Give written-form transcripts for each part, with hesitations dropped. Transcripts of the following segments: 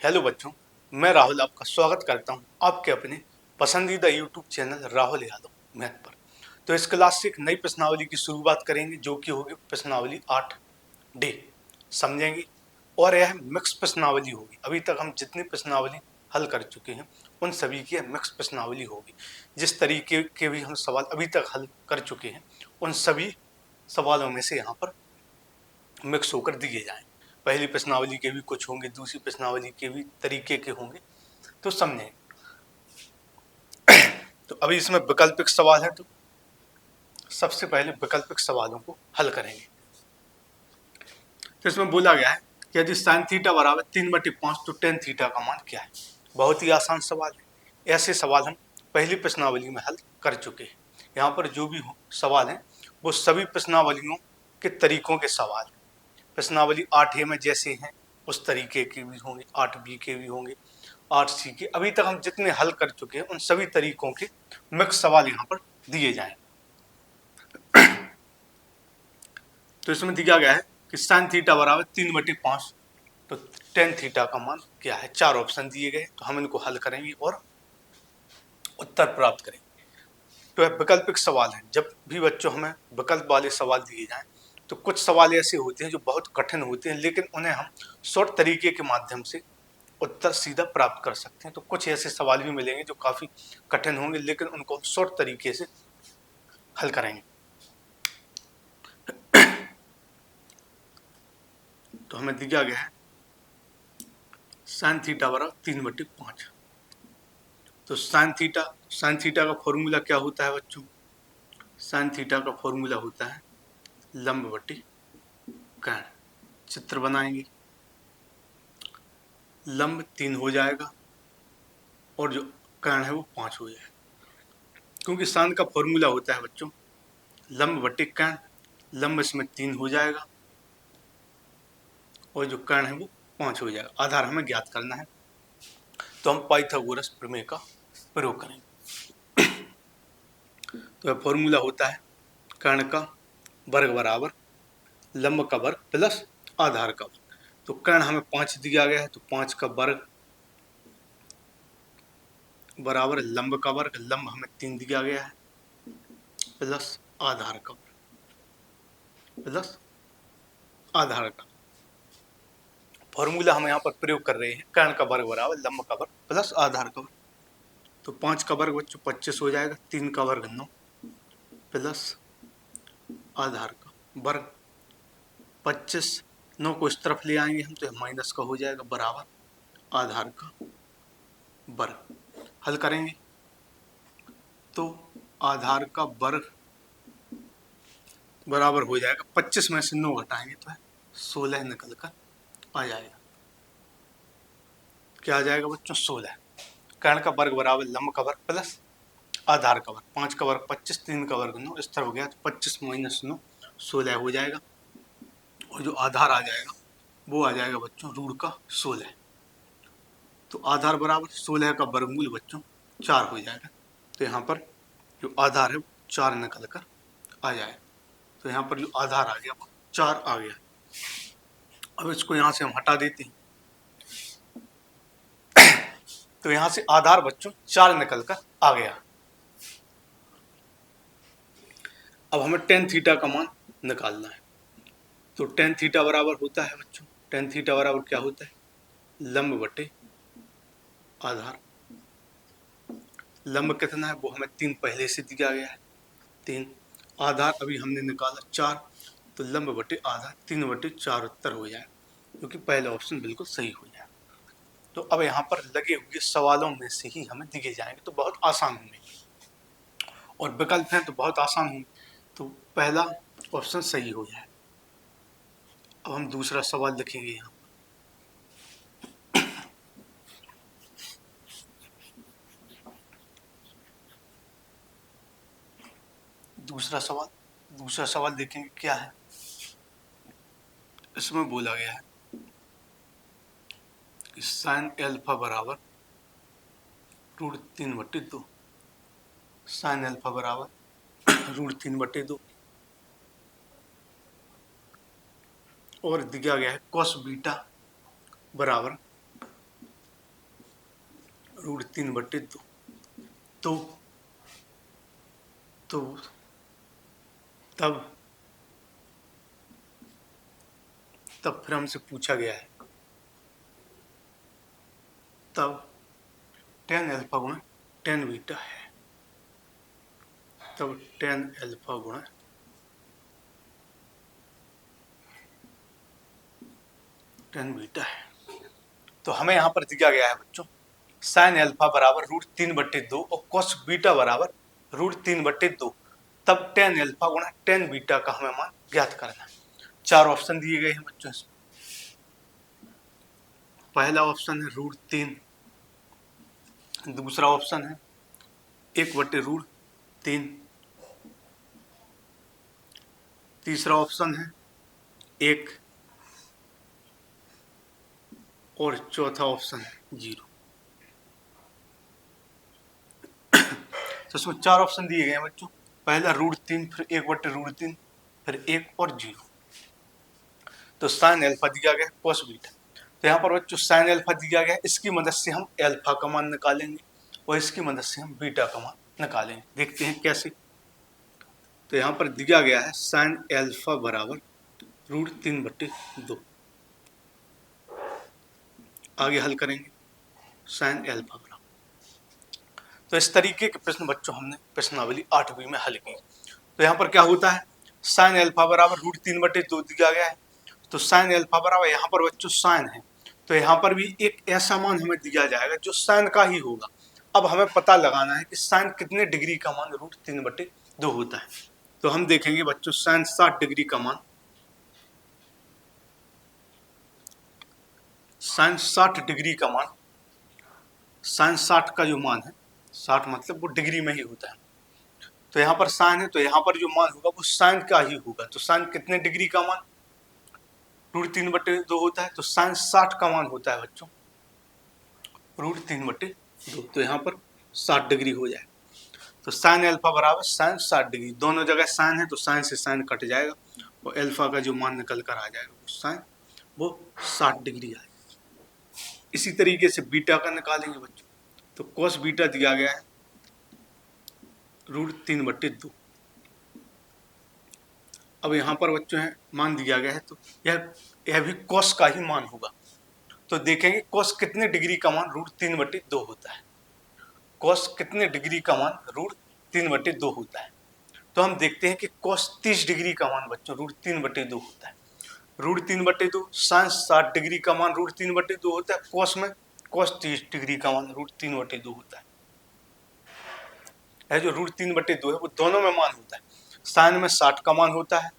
Hello बच्चों, मैं राहुल आपका स्वागत करता हूं आपके अपने पसंदीदा YouTube channel Rahul Yadav math पर। तो इस क्लास से एक नई प्रश्नावली की शुरुआत करेंगे जो कि होगी प्रश्नावली 8D। समझेंगे और यह मिक्स प्रश्नावली होगी। अभी तक हम जितनी प्रश्नावली हल कर चुके हैं उन सभी की मिक्स प्रश्नावली होगी। जिस तरीके के भी हम सवाल अभी तक हल कर चुके हैं उन सभी सवालों में से यहाँ पर मिक्स होकर दिए जाएं। पहली प्रश्नावली के भी कुछ होंगे, दूसरी प्रश्नावली के भी तरीके के होंगे, तो समझें। तो अभी इसमें वैकल्पिक सवाल है, तो सबसे पहले वैकल्पिक सवालों को हल करेंगे। तो इसमें बोला गया है कि यदि साइन थीटा बराबर 3/5 तो टेन थीटा का मान क्या है। बहुत ही आसान सवाल है। ऐसे सवाल हम पहली प्रश्नावली में हल कर चुके हैं। यहाँ पर जो भी सवाल हैं वो सभी प्रश्नावलियों के तरीकों के सवाल हैं। प्रश्नावली 8A में जैसे हैं उस तरीके के भी होंगे, 8B के भी होंगे, 8C के। अभी तक हम जितने हल कर चुके हैं उन सभी तरीकों के मिक्स सवाल यहाँ पर दिए जाएं। तो इसमें दिया गया है कि साइन थीटा बराबर 3/5 तो टेन थीटा का मान क्या है। चार ऑप्शन दिए गए, तो हम इनको हल करेंगे और उत्तर प्राप्त करेंगे। तो वैकल्पिक सवाल है। जब भी बच्चों हमें विकल्प वाले सवाल दिए जाएं तो कुछ सवाल ऐसे होते हैं जो बहुत कठिन होते हैं, लेकिन उन्हें हम शॉर्ट तरीके के माध्यम से उत्तर सीधा प्राप्त कर सकते हैं। तो कुछ ऐसे सवाल भी मिलेंगे जो काफी कठिन होंगे, लेकिन उनको शॉर्ट तरीके से हल करेंगे। तो हमें दिया गया है साइन थीटा बराबर 3/5। तो साइन थीटा का फॉर्मूला क्या होता है बच्चों। साइन थीटा का फॉर्मूला होता है लंब बटे कोण। चित्र बनाएंगे, लंब 3 हो जाएगा और जो कोण है वो 5 हो जाएगा, क्योंकि साइन का फॉर्मूला होता है बच्चों लंब बटे कोण। लंब इसमें 3 हो जाएगा और जो कोण है वो 5 हो जाएगा। आधार हमें ज्ञात करना है, तो हम पाइथागोरस प्रमेय का प्रयोग करेंगे। तो फॉर्मूला होता है कोण का वर्ग बराबर लंब का वर्ग प्लस आधार का वर्ग। तो कोण हमें 5 दिया गया है, तो 5 का वर्ग बराबर लंब का वर्ग, लंब हमें 3 दिया गया है, प्लस आधार का वर्ग, प्लस आधार का। फॉर्मूला हम यहाँ पर प्रयोग कर रहे हैं कोण का वर्ग बराबर लंब का वर्ग प्लस आधार का वर्ग। तो 5 का वर्ग बच्चों 25 हो जाएगा, 3 का वर्ग 9 प्लस आधार का वर्ग 25। 9 को इस तरफ ले आएंगे हम तो माइनस का हो जाएगा बराबर आधार का वर्ग। हल करेंगे तो आधार का वर्ग बराबर हो जाएगा 25 में से 9 घटाएंगे तो 16 निकल कर आ जाएगा। क्या आ जाएगा बच्चों 16। कोण का वर्ग बराबर लंब का वर्ग प्लस आधार का वर्ग। 5 का वर्ग 25, 3 का वर्ग 9, इस तरफ गया तो 25 माइनस 9 16 हो जाएगा और जो आधार आ जाएगा वो आ जाएगा बच्चों रूट का 16। तो आधार बराबर 16 का वर्गमूल बच्चों 4 हो जाएगा। तो यहाँ पर जो आधार है वो 4 निकल कर आ जाएगा। तो यहाँ पर जो आधार आ गया वो 4 आ गया। अब इसको यहाँ से हम हटा देते हैं, तो यहाँ से आधार बच्चों 4 निकल कर आ गया। अब हमें टेन थीटा का मान निकालना है। तो टेन थीटा बराबर होता है बच्चों, टेन थीटा बराबर क्या होता है लंब बटे आधार। लंब कितना है वो हमें 3 पहले से दिया गया है 3। आधार अभी हमने निकाला 4, तो लंब बटे आधार 3/4 उत्तर हो जाए, क्योंकि पहला ऑप्शन बिल्कुल सही हो जाए। तो अब यहाँ पर लगे हुए सवालों में से ही हमें दिए जाएंगे, तो बहुत आसान होंगे और विकल्प हैं तो बहुत आसान होंगे। तो पहला ऑप्शन सही हो जाए। अब हम दूसरा सवाल लिखेंगे यहाँ। दूसरा सवाल देखेंगे क्या है। इसमें बोला गया है कि साइन एल्फा बराबर √3/2। साइन एल्फा बराबर √3/2 और दिया गया है कॉस बीटा बराबर √3/2। तो तब फिर हमसे पूछा गया है, तब tan अल्फा गुणा tan बीटा है, तब tan अल्फा गुणा tan बीटा है। तो हमें यहाँ पर दिया गया है बच्चों sin अल्फा बराबर √3/2 और cos बीटा बराबर √3/2, तब tan अल्फा गुणा tan बीटा का हमें मान ज्ञात करना है। 4 ऑप्शन दिए गए हैं बच्चों इसमें। पहला ऑप्शन है √3, दूसरा ऑप्शन है 1/√3, तीसरा ऑप्शन है 1 और चौथा ऑप्शन है 0। तो इसमें 4 ऑप्शन दिए गए हैं बच्चों। पहला √3, फिर 1/√3, फिर 1 और 0। तो sin अल्फा दिया गया, cos बीटा। तो यहाँ पर बच्चों sin अल्फा दिया गया, इसकी मदद से हम अल्फा का मान निकालेंगे और इसकी मदद से हम बीटा का मान निकालेंगे। देखते हैं कैसे। तो यहाँ पर दिया गया है sin अल्फा बराबर √3/2। आगे हल करेंगे sin अल्फा बराबर। तो इस तरीके के प्रश्न बच्चों हमने प्रश्नावली 8वीं में हल की। तो यहाँ पर क्या होता है, sin अल्फा बराबर √3/2 दिया गया है। तो sin अल्फा बराबर, यहाँ पर बच्चों sin है, तो यहाँ पर भी एक ऐसा मान हमें दिया जाएगा जो sin का ही होगा। अब हमें पता लगाना है कि sin कितने डिग्री का मान √3/2 होता है। तो हम देखेंगे बच्चों sin 60 डिग्री का मान, sin 60 डिग्री का मान, sin 60 का जो मान है, 60 मतलब वो डिग्री में ही होता है। तो यहाँ पर sin है, तो यहाँ पर जो मान होगा वो sin का ही होगा। तो sin कितने डिग्री का मान √3/2 होता है, तो sin 60 का मान होता है बच्चों √3/2। तो यहाँ पर 60 डिग्री हो जाए। तो sin अल्फा बराबर sin 60 डिग्री, दोनों जगह sin है तो sin से sin कट जाएगा और अल्फा का जो मान निकल कर आ जाएगा वो sin वो 60 डिग्री आएगा। इसी तरीके से बीटा का निकालेंगे बच्चों। तो cos बीटा दिया गया है √3/2। अब यहाँ पर बच्चों है मान दिया गया है, तो यह भी cos का ही मान होगा। तो देखेंगे cos कितने डिग्री का मान √3/2 होता है। cos कितने डिग्री का मान √3/2 होता है। तो हम देखते हैं कि cos 30 डिग्री का मान बच्चों √3/2 होता है। √3/2 sin 60 डिग्री का मान √3/2 होता है। cos में cos 30 डिग्री का मान √3/2 होता है। जो √3/2 है वो दोनों में मान होता है। sin में 60 का मान होता है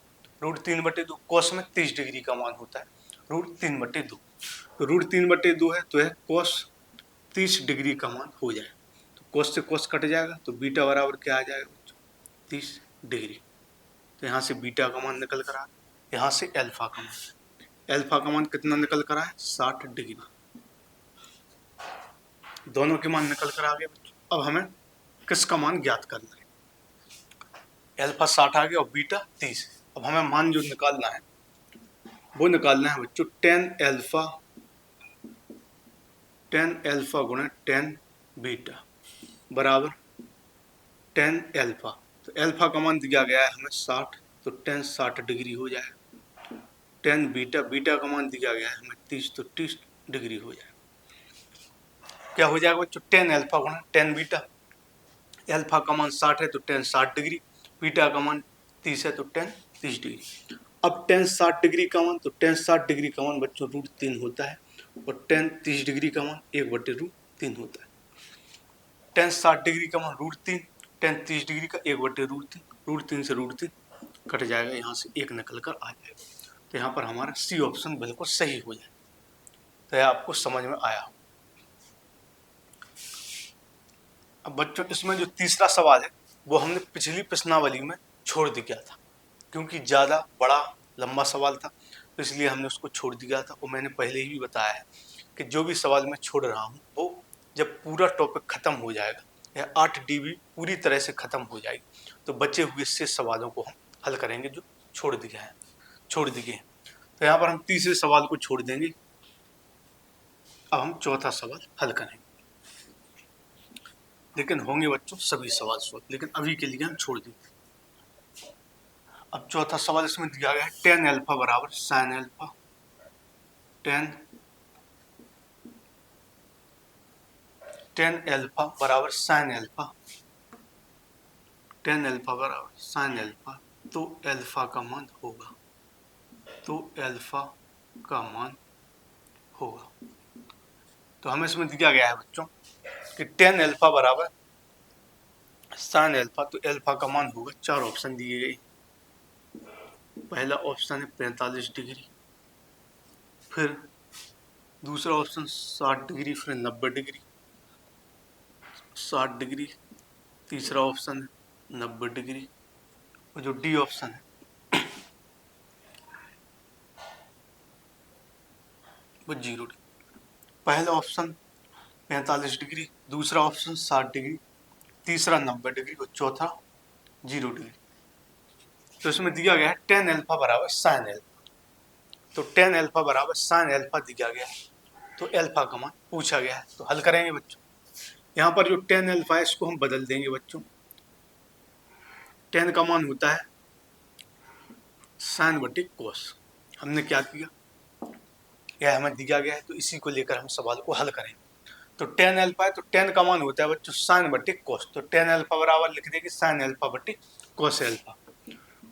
√3/2, cos में 30 डिग्री का मान होता है √3/2। तो √3/2 है तो यह cos 30 डिग्री का मान हो जाए। तो cos से cos कट जाएगा, तो बीटा बराबर क्या आ जाएगा 30 डिग्री। तो यहाँ से बीटा का मान निकल कर आया, यहाँ से अल्फा का मान, अल्फा का मान कितना निकल कर आया 60 डिग्री। दोनों के मान निकल कर आ गए बच्चों। अब हमें किसका मान ज्ञात करना है, अल्फा 60 आ गया और बीटा 30। अब हमें मान जो निकालना है वो निकालना है बच्चों tan अल्फा गुणा tan बीटा बराबर tan अल्फा। तो अल्फा का मान दिया गया है हमें 60, तो tan 60 डिग्री हो जाए। tan बीटा का मान दिया गया है हमें 30, तो 30 डिग्री हो जाए। क्या हो जाएगा बच्चों tan अल्फा गुणा tan बीटा। अल्फा का मान 60 है तो tan 60 डिग्री, बीटा का मान 30 है तो tan 30 डिग्री। अब tan 60 डिग्री का मान, तो tan 60 डिग्री का मान बच्चों √3 होता है और tan 30 डिग्री का मान 1/√3 होता है। tan 60 डिग्री का मान √3, tan 30 डिग्री का 1/√3, √3 से √3 कट जाएगा, यहाँ से 1 निकल कर आ जाएगा। तो यहाँ पर हमारा सी ऑप्शन बिल्कुल सही हो जाए। तो यह आपको समझ में आया। अब बच्चों इसमें जो तीसरा सवाल है वो हमने पिछली प्रश्नावली में छोड़ दिया था, क्योंकि ज़्यादा बड़ा लंबा सवाल था, तो इसलिए हमने उसको छोड़ दिया था। और मैंने पहले ही भी बताया है कि जो भी सवाल मैं छोड़ रहा हूँ वो जब पूरा टॉपिक खत्म हो जाएगा या 8 DB पूरी तरह से खत्म हो जाएगी तो बचे हुए से सवालों को हम हल करेंगे जो छोड़ दिए हैं। तो यहाँ पर हम तीसरे सवाल को छोड़ देंगे। अब हम चौथा सवाल हल करेंगे। लेकिन होंगे बच्चों सभी सवाल सॉल्व, लेकिन अभी के लिए हम छोड़ देंगे। अब चौथा सवाल इसमें दिया गया है टेन एल्फा बराबर साइन एल्फा, टेन एल्फा बराबर साइन एल्फा, टेन एल्फा बराबर साइन एल्फा, तो एल्फा का मान होगा, तो एल्फा का मान होगा। तो हमें इसमें दिया गया है बच्चों कि टेन एल्फा बराबर साइन एल्फा, तो एल्फा का मान होगा, चार ऑप्शन दिए गए। पहला ऑप्शन है 45 डिग्री, फिर दूसरा ऑप्शन 60 डिग्री, फिर 90 डिग्री, 60 डिग्री, तीसरा ऑप्शन है 90 डिग्री, और जो डी ऑप्शन है वो 0 डिग्री। पहला ऑप्शन 45 डिग्री, दूसरा ऑप्शन 60 डिग्री, तीसरा 90 डिग्री और चौथा 0 डिग्री। तो इसमें दिया गया है टेन एल्फा बराबर साइन एल्फा, तो टेन एल्फा बराबर साइन एल्फा दिया गया है, तो एल्फा का मान पूछा गया है, तो हल करेंगे बच्चों। यहाँ पर जो टेन एल्फा है इसको हम बदल देंगे बच्चों, टेन का मान होता है साइन बटे कोस। हमने क्या किया, यह हमें दिया गया है तो इसी को लेकर हम सवाल को हल करेंगे। तो टेन एल्फा है तो टेन का मान होता है बच्चों साइन बटे कोस, तो टेन एल्फा बराबर लिख देंगे साइन एल्फा बटे कोस एल्फा,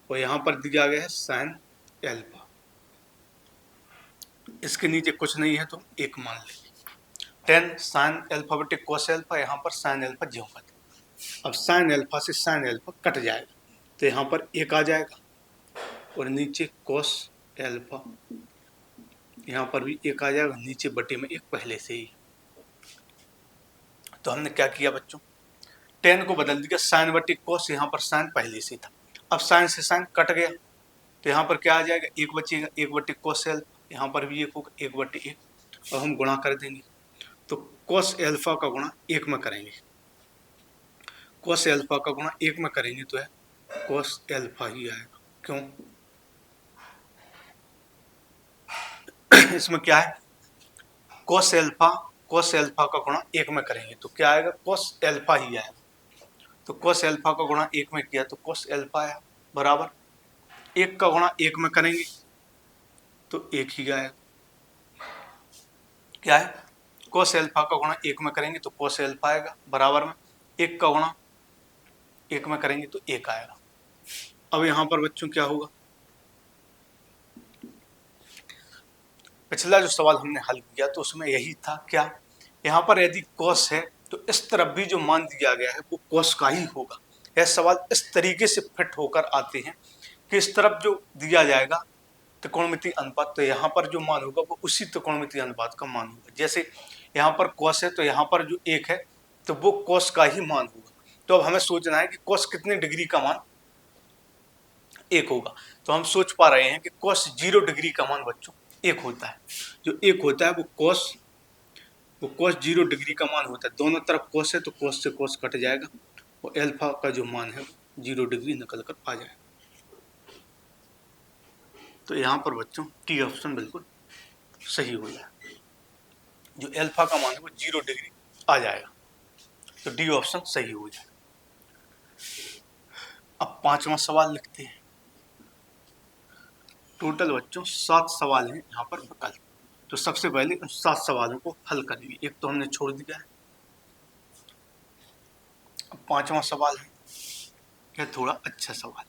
और यहाँ पर दिया गया है साइन एल्फा, इसके नीचे कुछ नहीं है तो एक मान लेंगे। टेन साइन एल्फा बटे कोस एल्फा, यहाँ पर साइन एल्फा ज्यों का त्यों। अब साइन एल्फा से साइन एल्फा कट जाएगा, तो यहाँ पर एक आ जाएगा, और नीचे कोस एल्फा, यहाँ पर भी एक आ जाएगा, नीचे बटे में एक पहले से ही। तो हमने क्या किया बच्चों, टेन को बदल दिया साइन बटे कोस, यहाँ पर साइन पहले से था। अब साइन से साइन कट गया, तो यहाँ पर क्या आ जाएगा, एक बचेगा, एक बटे कोस एल्फा, यहाँ पर भी एक होगा, एक बटे एक, और हम गुणा कर देंगे। तो कोस एल्फा का गुणा एक में करेंगे, कोस एल्फा का गुणा एक में करेंगे तो है कोस एल्फा ही आएगा। क्यों, इसमें क्या है, कोस एल्फा का गुणा एक में करेंगे तो क्या आएगा, कोस एल्फा ही आएगा। तो कोस एल्फा का गुणा एक में किया तो कोस एल्फा आया, बराबर एक का गुणा एक में करेंगे तो एक ही आएगा। क्या है, कोस एल्फा का गुणा एक में करेंगे तो कोस एल्फा आएगा, बराबर में एक का गुणा एक में करेंगे तो एक आएगा। अब यहाँ पर बच्चों क्या होगा, पिछला जो सवाल हमने हल किया तो उसमें यही था, क्या यहाँ पर यदि कोस है तो इस तरफ भी जो मान दिया गया है वो कोस का ही होगा। यह सवाल इस तरीके से फिट होकर आते हैं कि इस तरफ जो दिया जाएगा त्रिकोणमिति अनुपात, तो यहाँ पर जो मान होगा वो उसी त्रिकोणमिति अनुपात का मान होगा। जैसे यहाँ पर कोस है तो यहाँ पर जो एक है तो वो कोस का ही मान होगा। तो अब हमें सोचना है कि कोस कितने डिग्री का मान एक होगा, तो हम सोच पा रहे हैं कि कोस 0 डिग्री का मान बच्चों एक होता है। जो एक होता है वो कोस 0 डिग्री का मान होता है। दोनों तरफ कोस है तो कोस से कोस कट जाएगा, और एल्फा का जो मान है 0 डिग्री निकल कर आ जाएगा। तो यहाँ पर बच्चों टी ऑप्शन बिल्कुल सही हो जाएगा, जो एल्फा का मान है वो 0 डिग्री आ जाएगा, तो डी ऑप्शन सही हो जाएगा। अब पांचवा सवाल लिखते हैं। टोटल बच्चों 7 सवाल हैं यहाँ पर विकल्प, तो सबसे पहले उन 7 सवालों को हल करेंगे, एक तो हमने छोड़ दिया है। अब पांचवा सवाल है, यह थोड़ा अच्छा सवाल,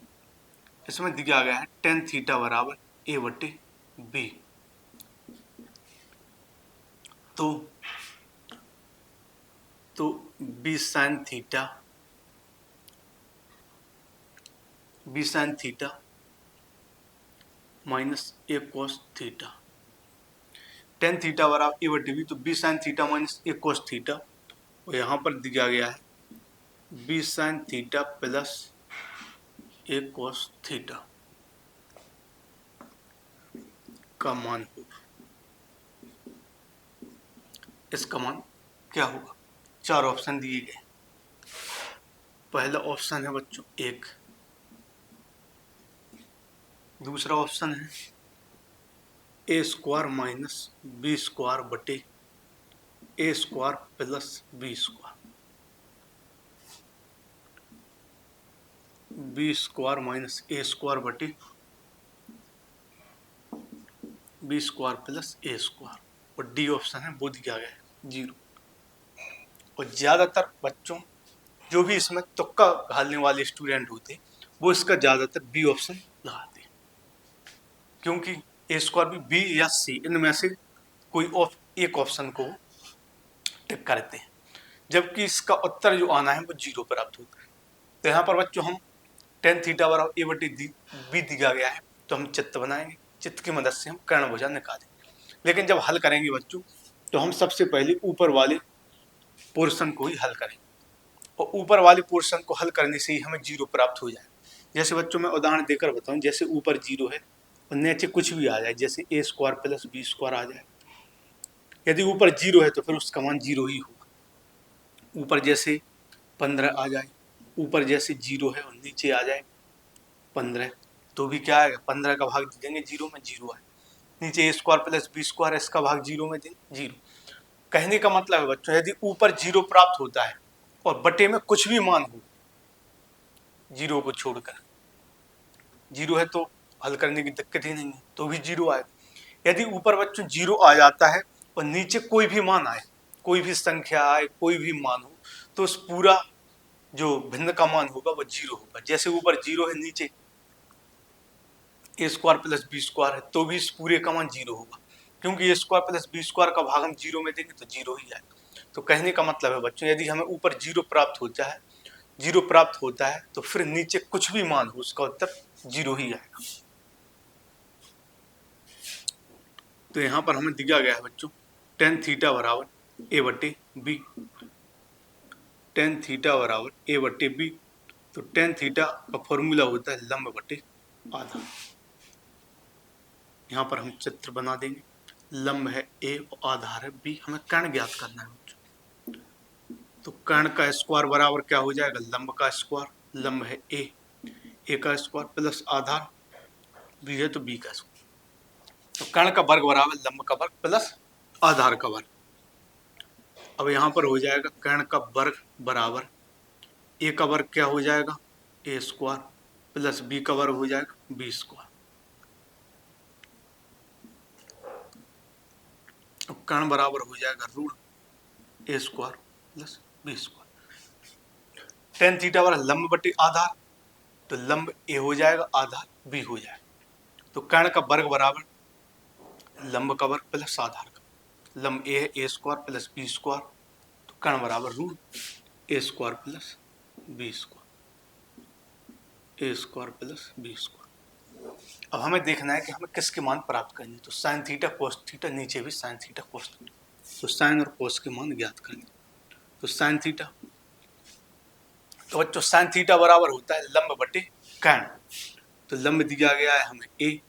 इसमें दिया गया है टेन थीटा बराबर ए बटे बी, तो B sine theta minus A cos theta, ten theta बराबर ए बटे बी, तो B sine theta minus A cos theta, और यहाँ पर दिया गया है बी साइन थीटा प्लस ए कोस थीटा का मान होगा। इसका मान क्या होगा, 4 ऑप्शन दिए गए। पहला ऑप्शन है बच्चों एक, दूसरा ऑप्शन है A square minus B square बटे A square plus B square, B square minus A square बटे B square plus A square, और डी ऑप्शन है वो दिया गया है 0। और ज्यादातर बच्चों जो भी इसमें तुक्का घालने वाले स्टूडेंट होते वो इसका ज्यादातर बी ऑप्शन लगाते हैं, क्योंकि ए स्क्वायर भी बी या सी इनमें से कोई एक ऑप्शन को टिक करते हैं, जबकि इसका उत्तर जो आना है वो 0 प्राप्त होता है। तो यहाँ पर बच्चों हम टेन थीटा बराबर ए बटे बी दिया गया है, तो हम चित्र बनाएंगे, चित्र की मदद से हम कर्ण भुजा निकालेंगे। लेकिन जब हल करेंगे बच्चों तो हम सबसे पहले ऊपर वाले पोर्शन को ही हल करेंगे, और ऊपर वाले पोर्शन को हल करने से ही हमें 0 प्राप्त हो जाए। जैसे बच्चों मैं उदाहरण देकर बताऊं, जैसे ऊपर 0 है और नीचे कुछ भी आ जाए, जैसे ए स्क्वायर प्लस बी स्क्वायर आ जाए, यदि ऊपर 0 है तो फिर उसका मान 0 ही होगा। ऊपर जैसे 15 आ जाए, ऊपर जैसे 0 है और नीचे आ जाए 15, तो भी क्या आएगा, 15 का भाग देंगे 0 में 0 है। नीचे ए स्क्वायर प्लस बी स्क्वायर, इसका भाग 0 में देंगे 0। कहने का मतलब है बच्चों, यदि ऊपर 0 प्राप्त होता है और बटे में कुछ भी मान हो 0 को छोड़कर, 0 है तो हल करने की दिक्कत ही नहीं है, तो भी 0 आएगा। यदि ऊपर बच्चों 0 आ जाता है और नीचे कोई भी मान आए, कोई भी संख्या आए, कोई भी मान हो, तो उस पूरा जो भिन्न का मान होगा वो 0 होगा। जैसे ऊपर 0 है, नीचे ए स्क्वायर प्लस बी स्क्वायर है, तो भी इस पूरे का मान 0 होगा, क्योंकि ए स्क्वायर प्लस बी स्क्वायर का भाग हम 0 में देंगे तो 0 ही आएगा। तो कहने का मतलब है बच्चों, यदि हमें ऊपर 0 प्राप्त होता है, 0 प्राप्त होता है तो फिर नीचे कुछ भी मान हो उसका उत्तर 0 ही आएगा। तो यहाँ पर हमें दिया गया है बच्चों टेन थीटा बराबर ए बटे बी, टेन थीटा बराबर ए बटे बी। तो टेन थीटा का फॉर्मूला होता है लंब बटे आधा। यहाँ पर हम चित्र बना देंगे, लंब है ए और आधार है बी, हमें कर्ण ज्ञात करना है बच्चों। तो कर्ण का स्क्वायर बराबर क्या हो जाएगा, लंब का स्क्वायर, लंब है ए का स्क्वायर प्लस आधार बी है तो बी का स्क्वायर। तो कर्ण का वर्ग बराबर लंब का वर्ग प्लस आधार का वर्ग। अब यहाँ पर हो जाएगा कर्ण का वर्ग बराबर ए का वर्ग क्या हो जाएगा, ए स्क्वायर प्लस बी का वर्ग हो जाएगा बी स्क्वायर। अब कर्ण बराबर हो जाएगा ऋण A square plus B square. Tan theta बराबर लंब बटे आधार, तो लंब ए हो जाएगा, आधार बी हो जाएगा। तो कर्ण का वर्ग बराबर लंब का वर्ग प्लस आधार का, लंब ए है A square plus B square, तो कर्ण बराबर ऋण A square plus B square, A square plus B square. अब हमें देखना है कि हमें किसके मान प्राप्त करने, तो साइन थीटा कोस थीटा, नीचे भी साइन थीटा कोस थीटा, तो साइन और कोस के मान ज्ञात करने। तो साइन थीटा, तो बच्चों साइन थीटा बराबर होता है लंब बटे कर्ण। तो लंब दिया गया है हमें ए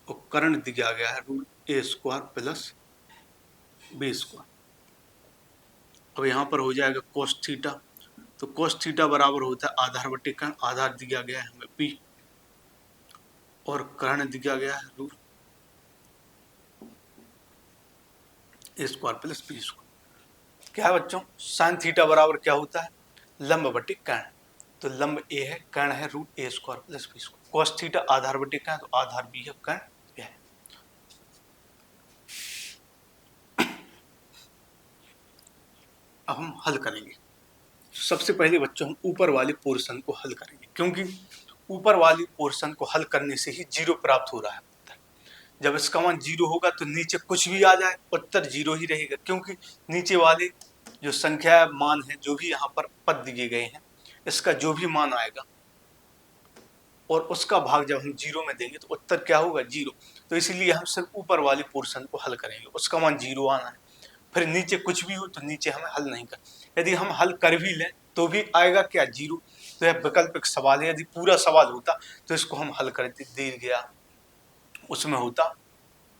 और कर्ण दिया गया है ऋण A square plus B square. अब यहाँ पर हो जाएगा कोस थीटा, तो कोस थीटा बराबर होता है आधार बटे कर्ण, आधार दिया गया है हमें बी और कर्ण दिया गया है ऋण A square plus B square. क्या है बच्चों, साइन थीटा बराबर क्या होता है, लंब बटे कर्ण। तो लंब ए है, कर्ण है root A square plus B square. Cos theta आधार बटे कर्ण, तो आधार बी है, कर्ण ए है। अब हम हल करेंगे। सबसे पहले बच्चों हम ऊपर वाले पोर्शन को हल करेंगे, क्योंकि ऊपर वाली पोर्शन को हल करने से ही 0 प्राप्त हो रहा है उत्तर। जब इसका मान 0 होगा तो नीचे कुछ भी आ जाए उत्तर 0 ही रहेगा, क्योंकि नीचे वाले जो संख्या मान है, जो भी यहाँ पर पद दिए गए हैं, इसका जो भी मान आएगा और उसका भाग जब हम 0 में देंगे तो उत्तर क्या होगा, 0। तो इसीलिए हम सिर्फ ऊपर वाले पोर्शन को हल करेंगे, उसका मान 0 आना है। फिर नीचे कुछ भी हो तो नीचे हमें हल नहीं कर, यदि हम हल कर भी लें तो भी आएगा क्या, 0। तो यह वैकल्पिक सवाल है, यदि पूरा सवाल होता तो इसको हम हल करते, दीर्घ उसमें होता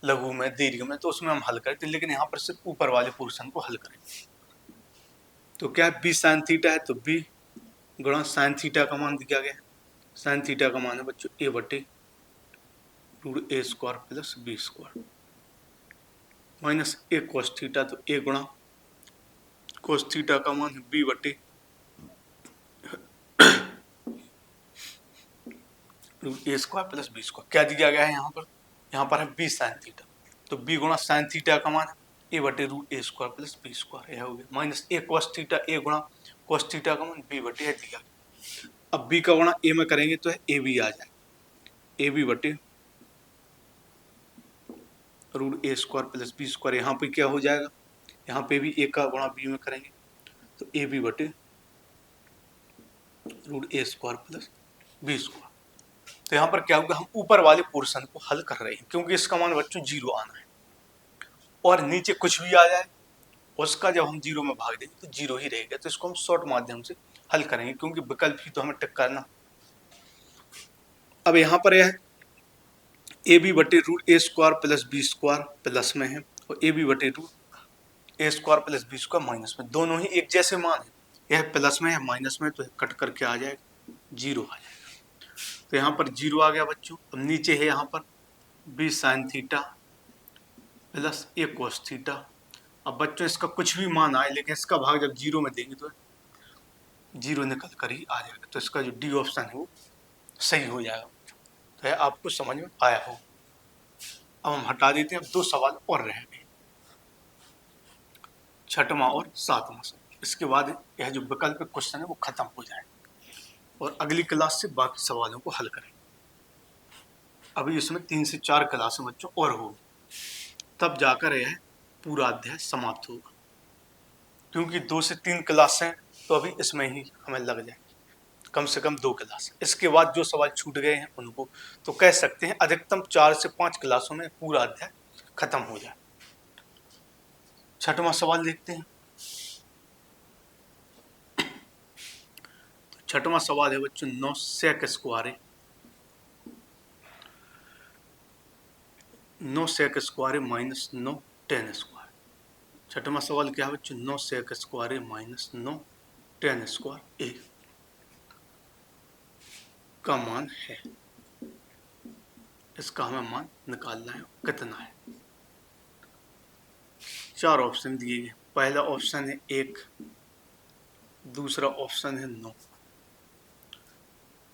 लघु में दीर्घ में, तो उसमें हम हल करते, लेकिन यहाँ पर सिर्फ ऊपर वाले पोर्शन को हल करेंगे। तो क्या बी साइन थीटा है, तो बी गुणा साइन थीटा का मान दिया गया है, साइन थीटा का मान है बच्चों ए बटे root A square plus B square minus A cos theta, तो ए गुणा कोस थीटा का मान है बी बटे root A square plus B square. क्या दिया गया है यहाँ पर है बी साइन थीटा, तो बी गुणा साइन थीटा का मान है ए बटे root A square plus B square, यह हो गया माइनस ए कॉस थीटा, ए गुणा कॉस थीटा का मान बी बटे दिया गया। अब बी का गुणा ए में करेंगे तो है ए बी आ जाए, ए बी बटे root A square plus B square. यहाँ पे क्या हो जाएगा, यहाँ पे भी ए का गुणा बी में करेंगे तो ए बी बटे root A square plus B square. तो यहाँ पर क्या होगा, हम ऊपर वाले पोर्शन को हल कर रहे हैं क्योंकि इसका मान बच्चों जीरो आना है, और नीचे कुछ भी आ जाए उसका जब हम जीरो में भाग देंगे तो जीरो ही रहेगा। तो इसको हम शॉर्ट माध्यम से हल करेंगे क्योंकि विकल्प ही तो हमें टिक करना। अब यहाँ पर यह है ए बी बटे root A square plus B square plus में है, और ए बी बटे root A square plus B square minus में, दोनों ही एक जैसे मान है, यह प्लस में है माइनस में, तो कट करके आ जाएगा जीरो आ जाएगा। तो यहाँ पर जीरो आ गया बच्चों। अब नीचे है यहाँ पर बी साइन थीटा प्लस ए कोस थीटा। अब बच्चों इसका कुछ भी मान आए लेकिन इसका भाग जब जीरो में देंगे तो जीरो निकल कर ही आ जाएगा, तो इसका जो डी ऑप्शन है वो सही हो जाएगा। तो है आपको समझ में आया हो। अब हम हटा देते हैं, अब दो सवाल और रह गए, छठवां और सातवां सवाल। इसके बाद यह जो वैकल्पिक क्वेश्चन है वो खत्म हो जाए और अगली क्लास से बाकी सवालों को हल करें। अभी इसमें 3 से 4 क्लासें बच्चों और होगी, तब जाकर यह पूरा अध्याय समाप्त होगा, क्योंकि 2 से 3 क्लासें तो अभी इसमें ही हमें लग जाए, कम से कम 2 क्लास। इसके बाद जो सवाल छूट गए हैं उनको तो कह सकते हैं अधिकतम 4 से 5 क्लासों में पूरा अध्याय खत्म हो जाए। छठवां सवाल देखते हैं। तो छठवां सवाल है बच्चों 9 sec square, 9 sec square minus 9 tan square. छठवां सवाल क्या है बच्चों, 9 sec square minus 9 tan square A का मान है। इसका हमें मान निकालना है, कितना है। 4 ऑप्शन दिए गए, पहला ऑप्शन है 1, दूसरा ऑप्शन है 9,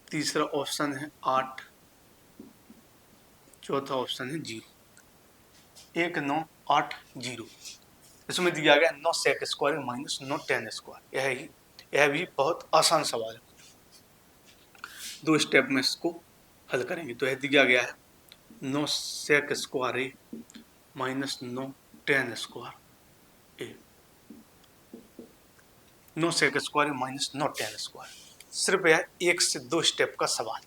तीसरा ऑप्शन है 8, चौथा ऑप्शन है 0। 1 9 8 0 इसमें दिया गया 9 sec square minus 9 tan square. यह भी बहुत आसान सवाल है, 2 स्टेप में इसको हल करेंगे। तो यह दिया गया है 9 sec square minus 9 tan square A, 9 sec square minus 9 tan square. सिर्फ यह 1 से 2 स्टेप का सवाल।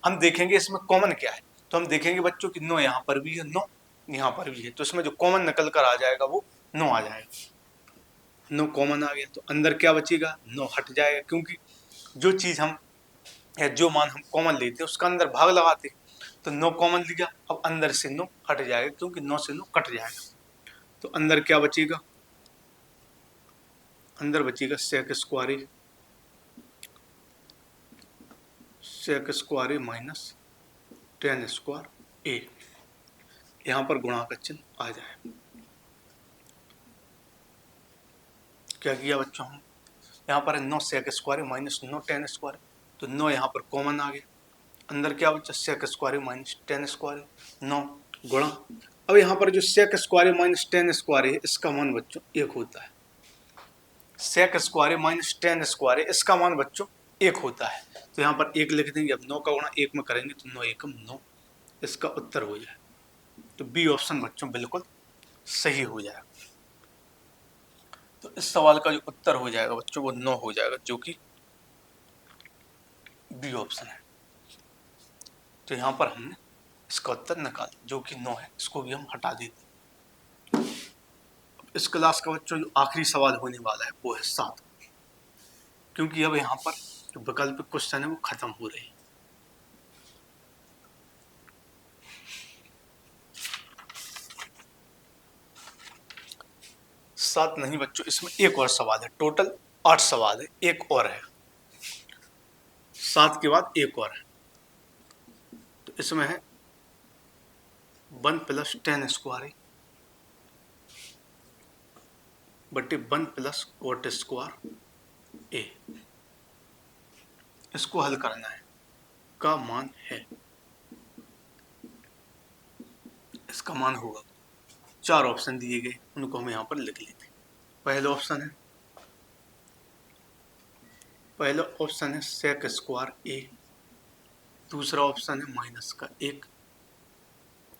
हम देखेंगे इसमें कॉमन क्या है, तो हम देखेंगे बच्चों कि 9 यहाँ पर भी है, 9 यहाँ पर भी है, तो इसमें जो कॉमन निकल कर आ जाएगा वो 9 आ जाएगा। 9 कॉमन आ गया तो अंदर क्या बचेगा, 9 हट जाएगा, क्योंकि जो चीज़ हम या जो मान हम कॉमन लेते हैं उसका अंदर भाग लगाते, तो 9 कॉमन लिया, अब अंदर से 9 हट जाएगा क्योंकि 9 से 9 कट जाएगा। तो अंदर क्या बचेगा, अंदर बचेगा sec square minus tan square A. यहाँ पर गुणा का चिन्ह आ जाए। क्या किया बच्चों, हम यहाँ पर 9 sec square minus 9 tan square, तो 9 यहाँ पर कॉमन आ गया, अंदर क्या बचा sec square minus tan square, 9 गुणा। अब यहाँ पर जो sec square minus tan square है इसका मान बच्चों 1 होता है। Sec square minus tan square इसका मान बच्चों 1 होता है, तो यहाँ पर 1 लिख देंगे। अब 9 का गुणा 1 में करेंगे तो 9 एकम 9, इसका उत्तर हो जाए। तो बी ऑप्शन बच्चों बिल्कुल सही हो जाएगा। तो इस सवाल का जो उत्तर हो जाएगा बच्चों वो 9 हो जाएगा, जो कि बी ऑप्शन है। तो यहाँ पर हमने इसका उत्तर निकाला जो कि 9 है, इसको भी हम हटा देते। इस क्लास का बच्चों जो आखिरी सवाल होने वाला है वो है 7, क्योंकि अब यहाँ पर जो वैकल्पिक क्वेश्चन है वो खत्म हो रहे हैं। सात नहीं बच्चों, इसमें एक और सवाल है, टोटल 8 सवाल है, एक और है, 7 के बाद एक और है। तो इसमें है 1 प्लस टेन स्क्वायर बटे 1 प्लस कोट स्क्वायर ए, इसको हल करना है, का मान है। इसका मान होगा। 4 ऑप्शन दिए गए, उनको हम यहाँ पर लिख लेते हैं। पहला ऑप्शन है सेक स्क्वायर ए, दूसरा ऑप्शन है माइनस का 1,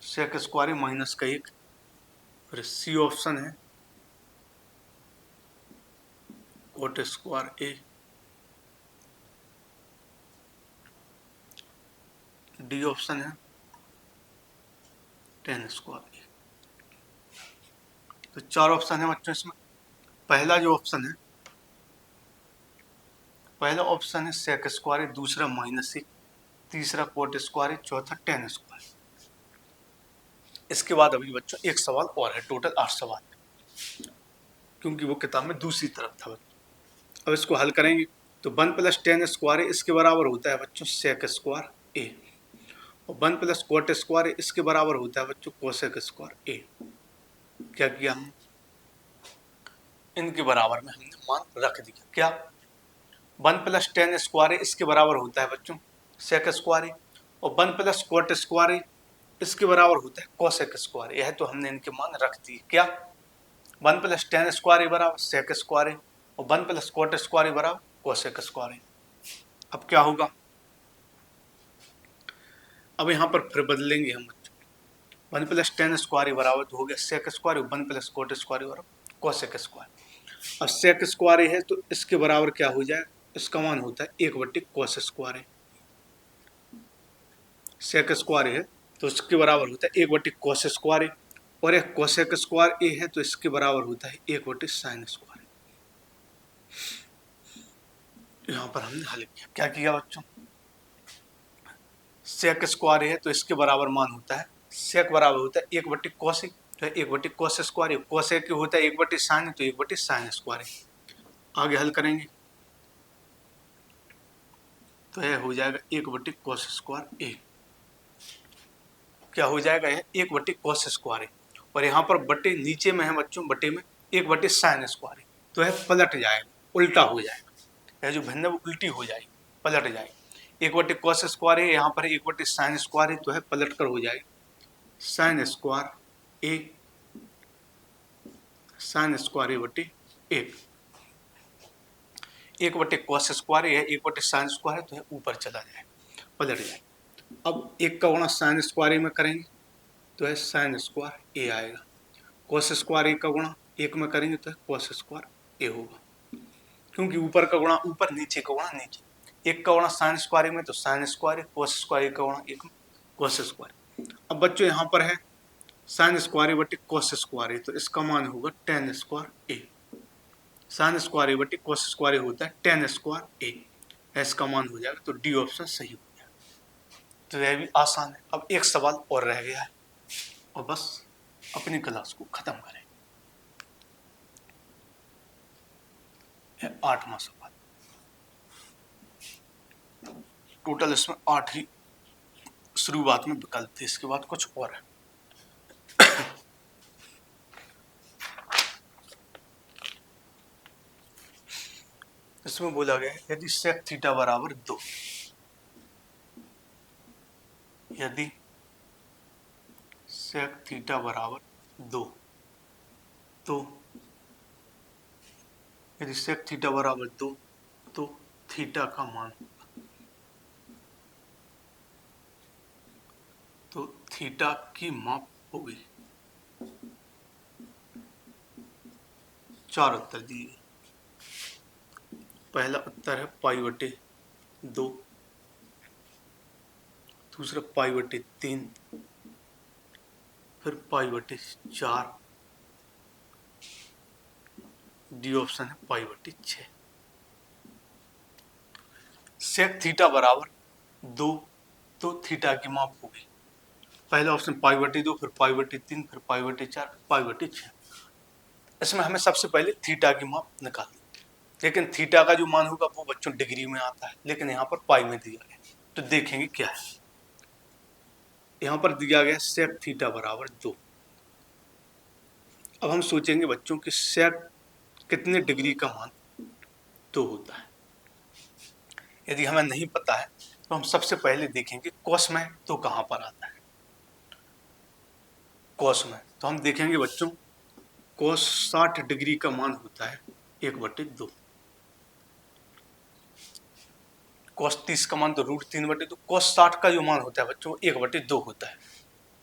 सेक स्क्वायर माइनस का 1, फिर सी ऑप्शन है कोट स्क्वायर ए, डी ऑप्शन है टेन स्क्वायर ए। तो 4 ऑप्शन है बच्चों इसमें। पहला ऑप्शन है सेक स्क्वायर, दूसरा माइनस 1, तीसरा कोट स्क्वायर, चौथा टेन स्क्वायर। इसके बाद अभी बच्चों एक सवाल और है, टोटल 8 सवाल, क्योंकि वो किताब में दूसरी तरफ था बच्चों। अब इसको हल करेंगे तो 1 प्लस टेन स्क्वायर इसके बराबर होता है बच्चों सेक स्क्वायर ए, और 1 प्लस कोट स्क्वायर इसके बराबर होता है बच्चों कोसेक स्क्वायर ए। क्या किया हमने, इनके बराबर में हमने मान रख दिया। क्या, 1 प्लस टेन स्क्वायर इसके बराबर होता है बच्चों सेक स्क्वायर, और 1 प्लस कोट स्क्वायर इसके बराबर होता है कोसेक स्क्वायर। यह तो हमने इनके मान रख दिए। क्या, 1 प्लस टेन स्क्वायर बराबर सेक स्क्वायर, और 1 प्लस कोट स्क्वायर बराबर कोसेक स्क्वायर। अब क्या होगा, अब यहाँ पर फिर बदलेंगे हम बच्चों। 1 प्लस टेन स्क्वायर बराबर हो गया sec square, 1 plus cot square बराबर कोसेक स्क्वायर। अब सेक स्क्वायर है तो इसके बराबर क्या हो जाए, इसका मान होता है 1/2 कोस स्क्वायर। सेक स्क्वायर है तो इसके बराबर होता है 1/2 कोस स्क्वायर, और एक कोसेक स्क्वायर ए है तो इसके बराबर होता है 1/2 साइन स्क्वायर। यहाँ पर हमने हल किया। क्या किया बच्चों, सेक स्क्वायर है तो इसके बराबर मान होता है, सेक बराबर होता है 1/2 कोसेक, तो 1/2 कोस स्क्वायर, कोसेक होता है 1/2 साइन, तो 1/2 साइन स्क्वायर। आगे हल करेंगे तो यह हो जाएगा 1/2 कोस स्क्वायर ए। क्या हो जाएगा, यह 1/2 कोस स्क्वायर है, और यहाँ पर बटे नीचे में है बच्चों, बटे में 1/2 साइन स्क्वायर है, तो यह पलट जाएगा, उल्टा हो जाएगा। यह जो भिन्न वो उल्टी हो जाएगी, पलट जाएगी। 1/2 कोस स्क्वायर है, यहाँ पर 1/2 साइन स्क्वायर है, तो है पलट कर हो जाएगी साइन स्क्वायर ए, साइन स्क्वायर ए बटे 1/2 कोस स्क्वायर है, 1/2 साइन स्क्वायर है, तो है ऊपर चला जाएगा, पलट जाएगा। अब 1 का गुणा साइन स्क्वायर में करेंगे तो है साइन स्क्वायर ए आएगा, कोस स्क्वायर ए का गुणा 1 में करेंगे तो है कोस स्क्वायर ए होगा, क्योंकि ऊपर का गुणा ऊपर, नीचे का गुणा नीचे। 1 का गुणा साइन स्क्वायर में तो साइन स्क्वायर, कोस स्क्वायर का गुणा 1 में कोस स्क्वायर। अब बच्चों यहाँ पर है साइन स्क्वायर बटे कोस स्क्वायर, तो इसका मान होगा टेन स्क्वायर ए। साइन स्क्वायर बटे कोस स्क्वायर होता है टेन स्क्वायर ए, इसका मान हो जाएगा, तो डी ऑप्शन सही हो गया। तो यह भी आसान है। अब एक सवाल और रह गया है और बस अपनी क्लास को खत्म करें। 8वां सवाल, टोटल इसमें 8 ही शुरुआत में विकल्प थे, इसके बाद कुछ और है। इसमें बोला गया है यदि सेक थीटा बराबर 2, यदि सेक थीटा बराबर 2, तो यदि सेक थीटा बराबर 2 तो थीटा का मान होगा, तो थीटा की माप होगी। 4 उत्तर दिए। पहला उत्तर है पाई बटे 2, दूसरा पाई बटे 3, फिर पाई बटे 4, डी ऑप्शन है पाई बटे 6। सेक थीटा बराबर 2 तो थीटा की माप होगी। पहला ऑप्शन पाई बटे 2, फिर पाई बटे 3, फिर पाई बटे 4, फिर पाई बटे 6। इसमें हमें सबसे पहले थीटा की माप निकालनी, लेकिन थीटा का जो मान होगा वो बच्चों डिग्री में आता है, लेकिन यहाँ पर पाई में दिया गया, तो देखेंगे क्या है। यहाँ पर दिया गया सेक थीटा बराबर 2। अब हम सोचेंगे बच्चों कि सेक कितने डिग्री का मान 2 होता है। यदि हमें नहीं पता है तो हम सबसे पहले देखेंगे कोस में 2 कहाँ पर आता है। कॉस में, तो हम देखेंगे बच्चों कॉस 60 डिग्री का मान होता है 1/2। कॉस 30 का मान तो √3/2। कॉस 60 का जो मान होता है बच्चों 1/2 होता है।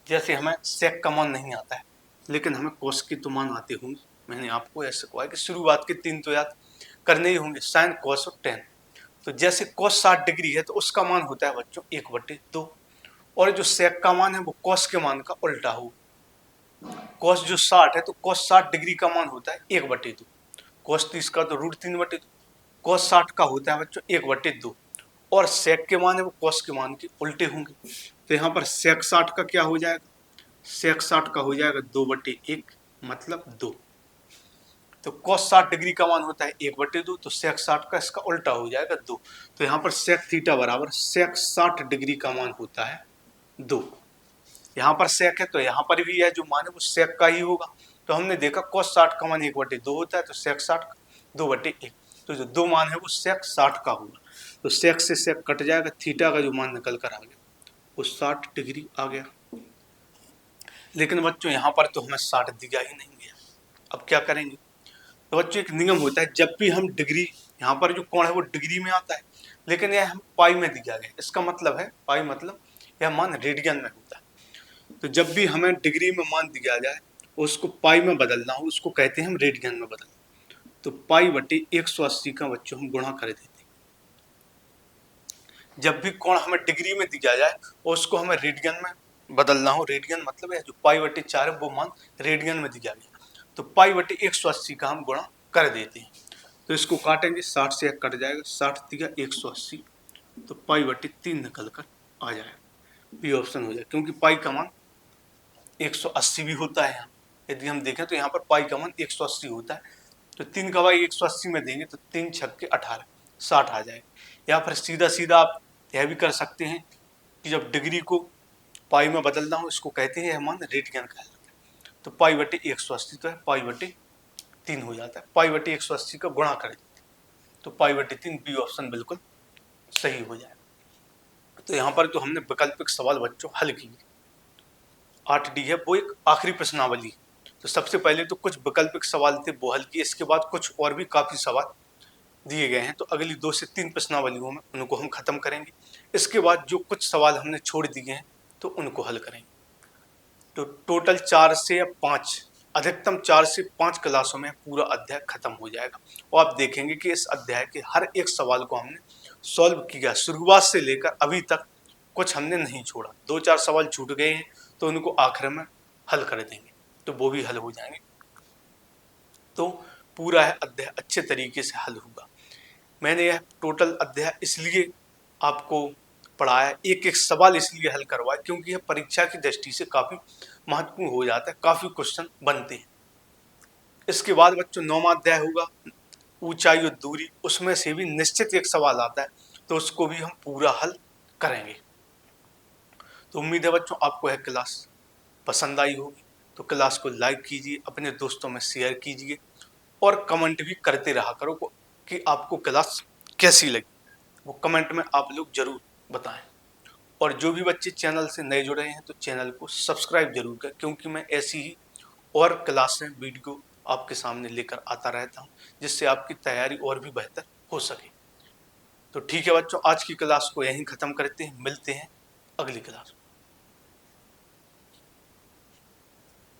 जैसे हमें सेक का मान नहीं आता है, लेकिन हमें कॉस के तो मान आते होंगे। मैंने आपको ऐसे कहा कि शुरुआत के 3 तो याद करने ही होंगे, साइन कॉस और टेन। तो जैसे कॉस 60 डिग्री है तो उसका मान होता है बच्चों 1/2, और जो सेक का मान है वो कॉस के मान का उल्टा हो। कॉस जो 60 है तो कॉस 60 डिग्री का मान होता है 1/2। कॉस 30 का तो √3/2। कॉस 60 का होता है बच्चों 1/2, और सेक के मान है वो कॉस के मान के उल्टे होंगे। तो यहाँ पर सेक 60 का क्या हो जाएगा, सेक 60 का हो जाएगा 2/1, मतलब 2। तो कॉस 60 डिग्री का मान होता है 1/2, तो सेक 60 का इसका उल्टा हो जाएगा 2। तो यहाँ पर सेक थीटा बराबर सेक 60 डिग्री का मान होता है 2। यहाँ पर सेक है तो यहाँ पर भी यह जो मान है वो सेक का ही होगा। तो हमने देखा कॉस 60 का मान 1/2 होता है, तो सेक 60 2/1, तो जो 2 मान है वो सेक 60 का होगा। तो सेक से सेक कट जाएगा, थीटा का जो मान निकल कर आ गया वो 60 डिग्री आ गया। लेकिन बच्चों यहाँ पर तो हमें 60 दिया ही नहीं गया, अब क्या करेंगे। तो बच्चों एक नियम होता है, जब भी हम डिग्री, यहाँ पर जो कोण है वो डिग्री में आता है, लेकिन यह हम पाई में दिया गया। इसका मतलब है पाई मतलब यह मान रेडियन में होता है। तो जब भी हमें डिग्री में मान दिया जाए उसको पाई में बदलना हो, उसको कहते हैं हम रेडियन में बदलना। तो पाई/180 का बच्चों हम गुणा कर देते हैं। जब भी कोण हमें डिग्री में दिया जाए और उसको हमें रेडियन में बदलना हो, रेडियन मतलब है जो पाई/4 है वो मान रेडियन में दिया गया, तो पाई/180 का हम गुणा कर देते हैं। तो इसको काटेंगे, 60 से 1 कट जाएगा, 60 दिया 180, तो पाई/3 निकल कर आ जाएगा। बी ऑप्शन हो जाए, क्योंकि पाई का मान 180 भी होता है। यहाँ यदि हम देखें तो यहाँ पर पाई का मान 180 होता है, तो 3 का पाई 180 में देंगे तो 3 छक्के 18, 60 आ जाएगा। या फिर सीधा सीधा आप यह भी कर सकते हैं कि जब डिग्री को पाई में बदलना हो इसको कहते हैं यह मान रेडियन कहलाता है। तो पाई/180 तो है पाई/3 हो जाता है, पाई/180 का गुणा कर देते हैं, तो पाई/3 बी ऑप्शन बिल्कुल सही हो जाएगा। तो यहाँ पर तो हमने वैकल्पिक सवाल बच्चों हल किए। 8D है वो एक आखिरी प्रश्नावली। तो सबसे पहले तो कुछ वैकल्पिक सवाल थे वो हल किए, इसके बाद कुछ और भी काफी सवाल दिए गए हैं, तो अगली 2 से 3 प्रश्नावलियों में उनको हम खत्म करेंगे। इसके बाद जो कुछ सवाल हमने छोड़ दिए हैं तो उनको हल करेंगे। तो टोटल 4 से 5, अधिकतम 4 से 5 क्लासों में पूरा अध्याय खत्म हो जाएगा, और आप देखेंगे कि इस अध्याय के हर एक सवाल को हमने सॉल्व किया, शुरुआत से लेकर अभी तक कुछ हमने नहीं छोड़ा। 2-4 सवाल छूट गए हैं तो उनको आखिर में हल कर देंगे, तो वो भी हल हो जाएंगे। तो पूरा है अध्याय अच्छे तरीके से हल होगा। मैंने यह टोटल अध्याय इसलिए आपको पढ़ाया, एक एक सवाल इसलिए हल करवाया क्योंकि यह परीक्षा की दृष्टि से काफी महत्वपूर्ण हो जाता है, काफी क्वेश्चन बनते हैं। इसके बाद बच्चों 9वां अध्याय होगा ऊंचाई और दूरी, उसमें से भी निश्चित एक सवाल आता है, तो उसको भी हम पूरा हल करेंगे। तो उम्मीद है बच्चों आपको यह क्लास पसंद आई होगी, तो क्लास को लाइक कीजिए, अपने दोस्तों में शेयर कीजिए, और कमेंट भी करते रहा करो कि आपको क्लास कैसी लगी, वो कमेंट में आप लोग जरूर बताएं। और जो भी बच्चे चैनल से नए जुड़े हैं तो चैनल को सब्सक्राइब जरूर करें, क्योंकि मैं ऐसी ही और क्लासें वीडियो आपके सामने लेकर आता रहता हूं, जिससे आपकी तैयारी और भी बेहतर हो सके। तो ठीक है बच्चों, आज की क्लास को यहीं खत्म करते हैं, मिलते हैं अगली क्लास में।